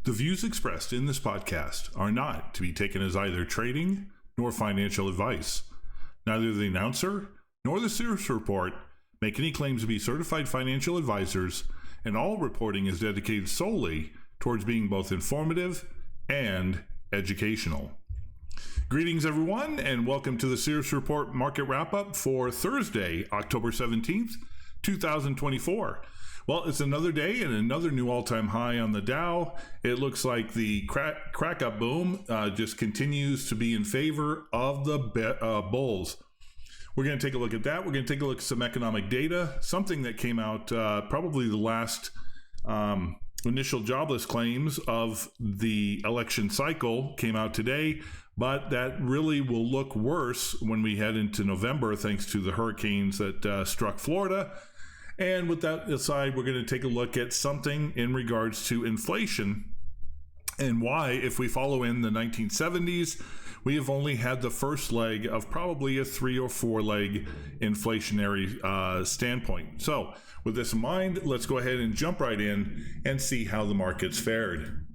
The views expressed in this podcast are not to be taken as either trading nor financial advice. Neither the announcer nor the Sirius Report make any claims to be certified financial advisors, and all reporting is dedicated solely towards being both informative and educational. Greetings, everyone, and welcome to the Sirius Report Market Wrap-Up for Thursday, October 17th, 2024. Well, it's another day and another new all-time high on the Dow. It looks like the crack-up boom just continues to be in favor of the bulls. We're going to take a look at that. We're going to take a look at some economic data, something that came out probably the last initial jobless claims of the election cycle came out today, but that really will look worse when we head into November thanks to the hurricanes that struck Florida. And with that aside, we're going to take a look at something in regards to inflation and why, if we follow in the 1970s, we have only had the first leg of probably a 3 or 4 leg inflationary standpoint. So with this in mind, let's go ahead and jump right in and see how the markets fared.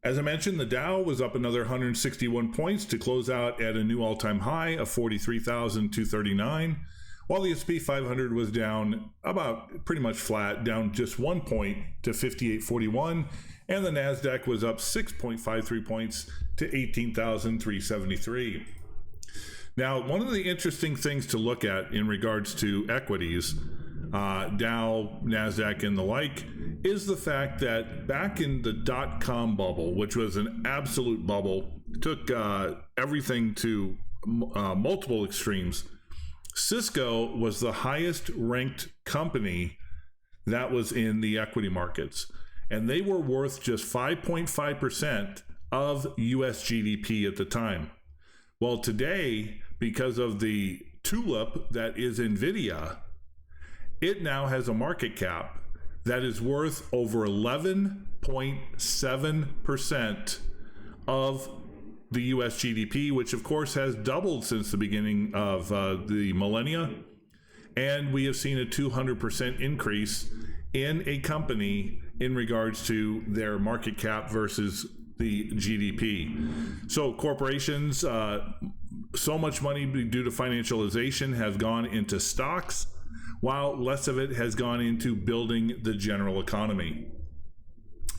As I mentioned, the Dow was up another 161 points to close out at a new all-time high of 43,239. While the S&P 500 was down about pretty much flat, down just 1 point to 5841, and the NASDAQ was up 6.53 points to 18,373. Now, one of the interesting things to look at in regards to equities, Dow, NASDAQ, and the like, is the fact that back in the dot-com bubble, which was an absolute bubble, took everything to multiple extremes. Cisco was the highest ranked company that was in the equity markets, and they were worth just 5.5% of US GDP at the time. Well, today, because of the tulip that is NVIDIA, it now has a market cap that is worth over 11.7% of the US GDP, which of course has doubled since the beginning of the millennia. And we have seen a 200% increase in a company in regards to their market cap versus the GDP. So corporations, so much money due to financialization has gone into stocks, while less of it has gone into building the general economy.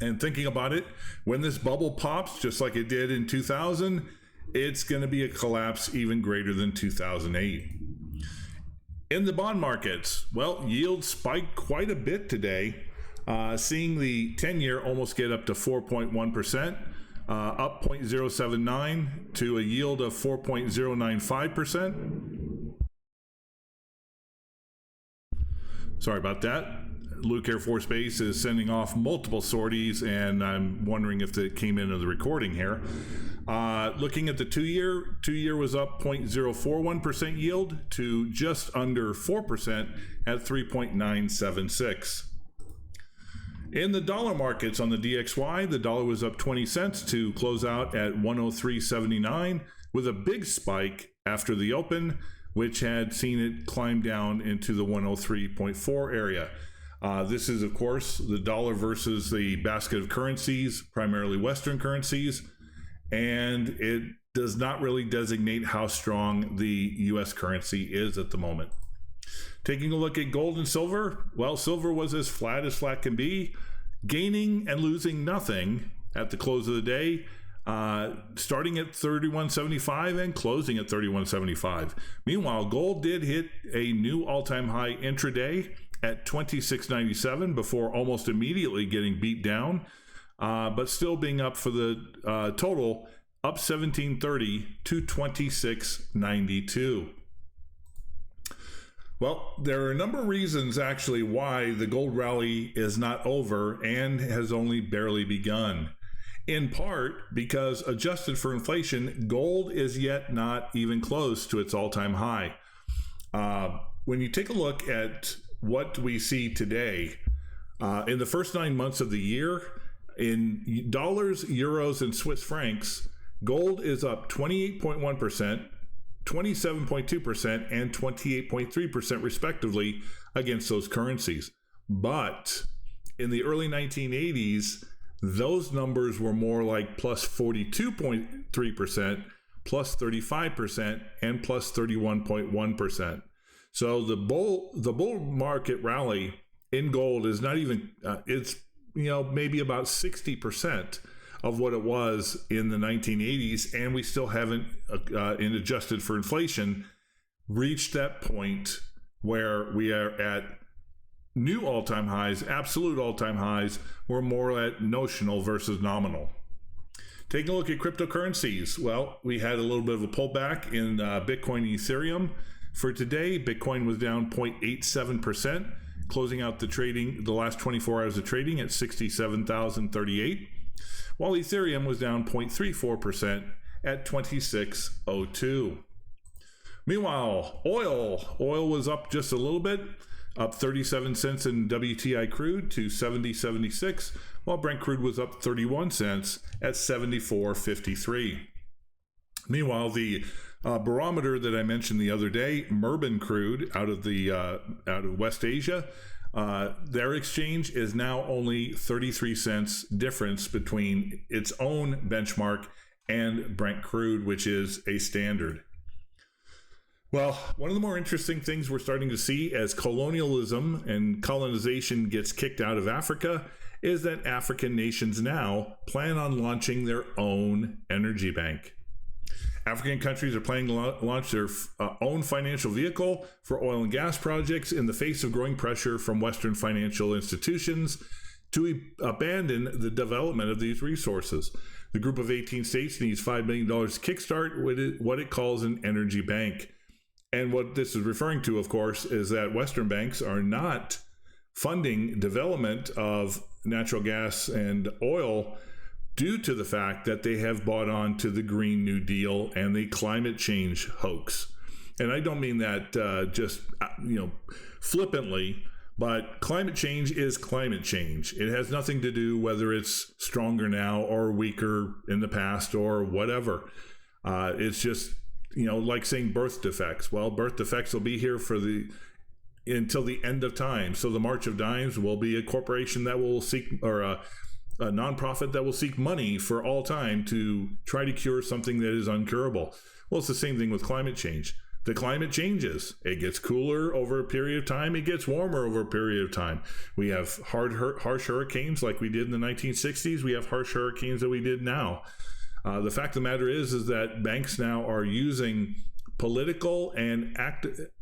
And thinking about it, when this bubble pops, just like it did in 2000, it's going to be a collapse even greater than 2008. In the bond markets, well, yields spiked quite a bit today, seeing the 10-year almost get up to 4.1%, up 0.079 to a yield of 4.095%. Sorry about that. Luke Air Force Base is sending off multiple sorties, and I'm wondering if it came into the recording here. Looking at the two-year was up 0.041% yield to just under 4% at 3.976. In the dollar markets on the DXY, the dollar was up 20 cents to close out at 103.79 with a big spike after the open, which had seen it climb down into the 103.4 area. This is, of course, the dollar versus the basket of currencies, primarily Western currencies, and it does not really designate how strong the U.S. currency is at the moment. Taking a look at gold and silver, well, silver was as flat can be, gaining and losing nothing at the close of the day, starting at 31.75 and closing at 31.75. Meanwhile, gold did hit a new all-time high intraday at 26.97 before almost immediately getting beat down, but still being up for the total, up 17.30 to 26.92. Well, there are a number of reasons actually why the gold rally is not over and has only barely begun. In part because adjusted for inflation, gold is yet not even close to its all-time high. When you take a look at what we see today, in the first 9 months of the year, in dollars, euros, and Swiss francs, gold is up 28.1%, 27.2%, and 28.3% respectively against those currencies. But in the early 1980s, those numbers were more like plus 42.3%, plus 35%, and plus 31.1%. So the bull market rally in gold is not even, it's, maybe about 60% of what it was in the 1980s, and we still haven't, in adjusted for inflation, reached that point where we are at new all-time highs, absolute all-time highs. We're more at notional versus nominal. Taking a look at cryptocurrencies, well, we had a little bit of a pullback in Bitcoin and Ethereum. For today, Bitcoin was down 0.87%, closing out the last 24 hours of trading at 67,038, while Ethereum was down 0.34% at 2602. Meanwhile, oil was up just a little bit, up 37 cents in WTI crude to 70.76, while Brent crude was up 31 cents at 74.53. Meanwhile, the barometer that I mentioned the other day, Murban crude out of West Asia, their exchange is now only 33 cents difference between its own benchmark and Brent crude, which is a standard. Well, one of the more interesting things we're starting to see as colonialism and colonization gets kicked out of Africa is that African nations now plan on launching their own energy bank. African countries are planning to launch their own financial vehicle for oil and gas projects in the face of growing pressure from Western financial institutions to abandon the development of these resources. The group of 18 states needs $5 million to kickstart what it calls an energy bank. And what this is referring to, of course, is that Western banks are not funding development of natural gas and oil due to the fact that they have bought on to the Green New Deal and the climate change hoax. And I don't mean that just flippantly, but climate change is climate change. It has nothing to do whether it's stronger now or weaker in the past or whatever. It's just, like saying birth defects. Well, birth defects will be here until the end of time. So the March of Dimes will be a corporation that will seek, or a nonprofit that will seek money for all time to try to cure something that is uncurable. Well, it's the same thing with climate change. The climate changes. It gets cooler over a period of time. It gets warmer over a period of time. We have harsh hurricanes like we did in the 1960s. We have harsh hurricanes that we did now. The fact of the matter is that banks now are using political and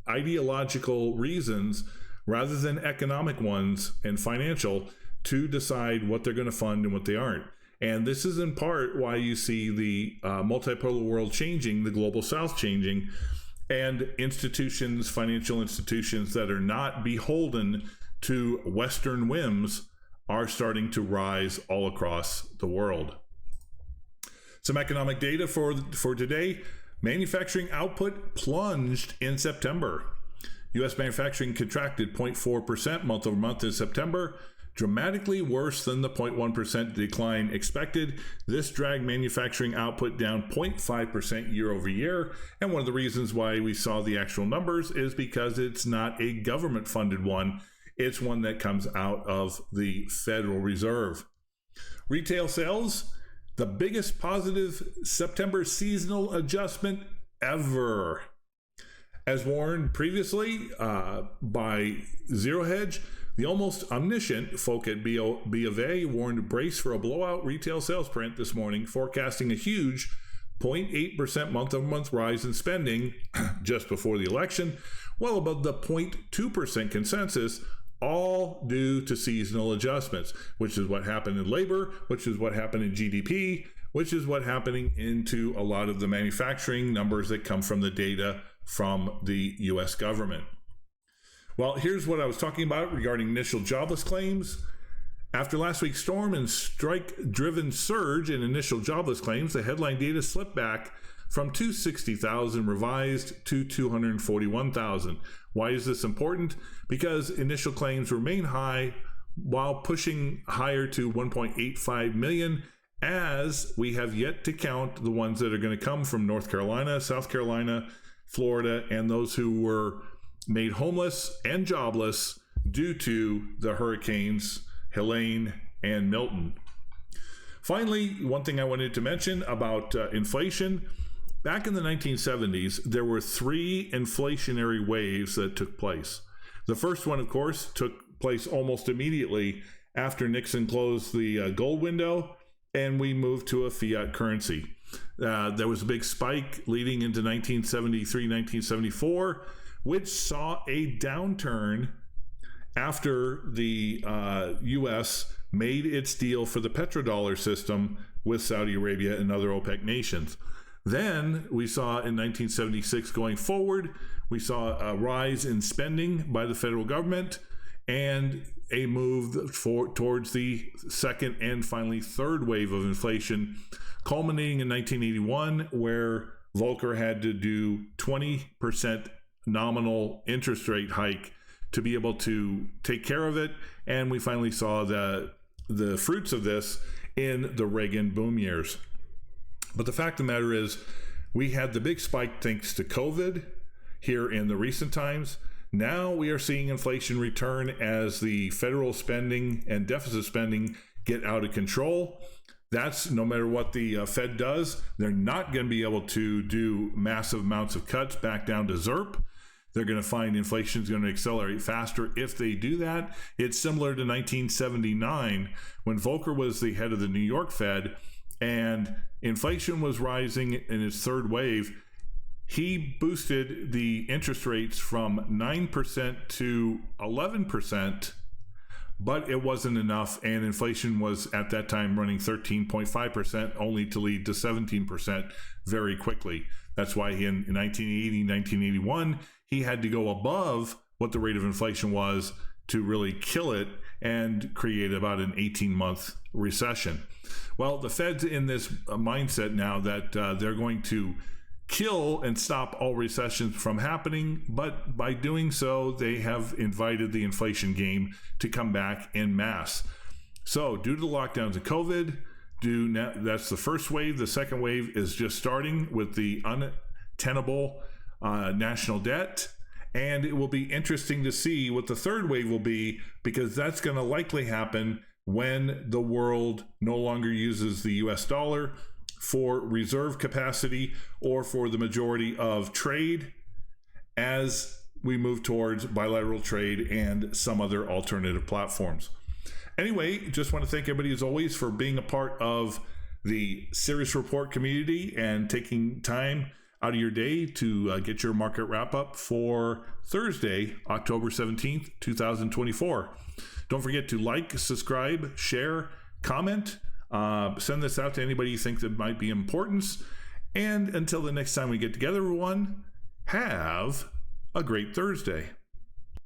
ideological reasons rather than economic ones and financial to decide what they're going to fund and what they aren't. And this is in part why you see the multipolar world changing, the global south changing, and financial institutions that are not beholden to Western whims are starting to rise all across the world. Some economic data for today. Manufacturing output plunged in September. U.S. manufacturing contracted 0.4% month over month in September, dramatically worse than the 0.1% decline expected. This dragged manufacturing output down 0.5% year over year. And one of the reasons why we saw the actual numbers is because it's not a government funded one. It's one that comes out of the Federal Reserve. Retail sales, the biggest positive September seasonal adjustment ever. As warned previously by Zero Hedge, the almost omniscient folk at B of A warned brace for a blowout retail sales print this morning, forecasting a huge 0.8% month-over-month rise in spending just before the election, well above the 0.2% consensus, all due to seasonal adjustments, which is what happened in labor, which is what happened in GDP, which is what happening into a lot of the manufacturing numbers that come from the data from the U.S. government. Well, here's what I was talking about regarding initial jobless claims. After last week's storm and strike-driven surge in initial jobless claims, the headline data slipped back from 260,000 revised to 241,000. Why is this important? Because initial claims remain high while pushing higher to 1.85 million, as we have yet to count the ones that are going to come from North Carolina, South Carolina, Florida, and those who were made homeless and jobless due to the hurricanes Helene and Milton. Finally, one thing I wanted to mention about inflation. Back in the 1970s, there were 3 inflationary waves that took place. The first one, of course, took place almost immediately after Nixon closed the gold window and we moved to a fiat currency. There was a big spike leading into 1973, 1974, which saw a downturn after the U.S. made its deal for the petrodollar system with Saudi Arabia and other OPEC nations. Then we saw in 1976 going forward, we saw a rise in spending by the federal government and a move towards the second and finally third wave of inflation, culminating in 1981, where Volcker had to do 20% nominal interest rate hike to be able to take care of it. And we finally saw the fruits of this in the Reagan boom years. But the fact of the matter is, we had the big spike thanks to COVID here in the recent times. Now we are seeing inflation return as the federal spending and deficit spending get out of control. That's no matter what the Fed does, they're not going to be able to do massive amounts of cuts back down to ZERP. They're going to find inflation is going to accelerate faster if they do that. It's similar to 1979 when Volcker was the head of the New York Fed and inflation was rising in its third wave. He boosted the interest rates from 9% to 11%, but it wasn't enough, and inflation was at that time running 13.5%, only to lead to 17% very quickly. That's why in 1980, 1981, he had to go above what the rate of inflation was to really kill it and create about an 18-month recession. Well, the Fed's in this mindset now that they're going to kill and stop all recessions from happening, but by doing so, they have invited the inflation game to come back en masse. So due to the lockdowns of COVID, that's the first wave. The second wave is just starting with the untenable national debt. And it will be interesting to see what the third wave will be, because that's going to likely happen when the world no longer uses the US dollar for reserve capacity or for the majority of trade, as we move towards bilateral trade and some other alternative platforms. Anyway, just want to thank everybody as always for being a part of the Sirius Report community and taking time out of your day to get your market wrap up for Thursday, October 17th, 2024. Don't forget to like, subscribe, share, comment. Send this out to anybody you think that might be importance. And until the next time we get together, everyone, have a great Thursday.